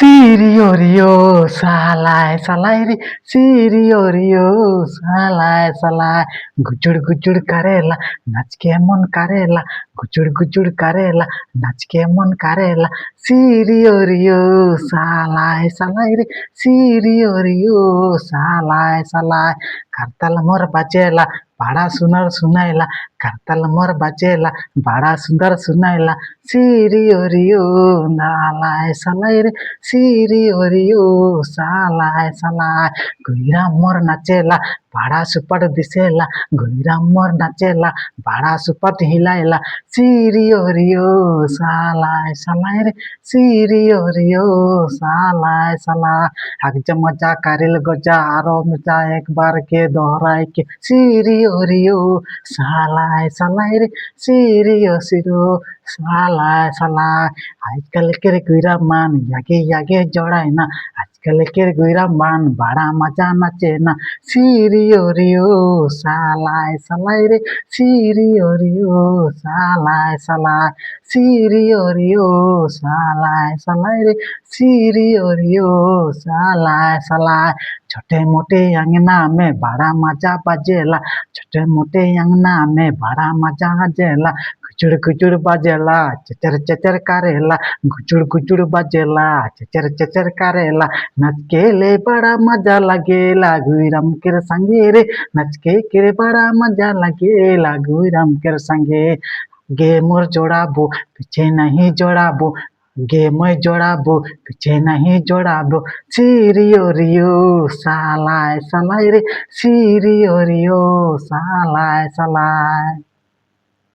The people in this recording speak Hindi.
সিরিয়রিও সালায় সালায় রে সিরিয়রিও সালায় সালায় গুচুड़ गुचुड़ करेला नाच के मन करेला गुचुड़ गुचुड़ करेला नाच के मन करेला सिरियरियो सालाय सालाय रे सिरियरियो सालाय सालाय करताल मोर बजेला बड़ा सुंदर सुनाइला करताल मोर बजेला बड़ा सुंदर सुनाइला सिरियरियो नालाय सालाय रे सिरियरियो सालाय सालाय गैरा मोर नाचेला बड़ा सुपट दिसेला गैरा मोर नाचेला बड़ा सुपट हिलाएला सिरियरियो सालाय सालाय रे सिरियरियो सालाय सालाय आगजा मजा करेल गजा आरो मजा एक बार के दोहराए के सिरियरियो सालाय सालाय रे सिरियो सिरो सालाय सालाय आजकल के गैरा मान यागे यागे जोड़ाए ना आजकल के गैरा मान बड़ा मजा नाचे ना सिरियरियो सालाय सालाय रे सिरियरियो सालाय सालाय सिरियरियो सालाय सालाय रे सिरियरियो सालाय सालाय छोटे मोटे अंगना में बड़ा मजा बजेला छोटे मोटे अंगना में बड़ा मजा बजेला गुचुड़ गुचुड़ बजेला चचर चचर करेला गुचुड़ गुचुड़ बजेला चचर चचर करेला नच के ले बड़ा मजा लगेला गुइरम के संगे रे नच के बड़ा मजा लगेला गुइरम के संगे गे मोर जोड़ाबो पीछे नहीं जोड़ाबो गे मैं जोड़ाबो पीछे नहीं जोड़ाबो सिरियरियो सालाय सालाय रे सिरियरियो सालाय सालाय।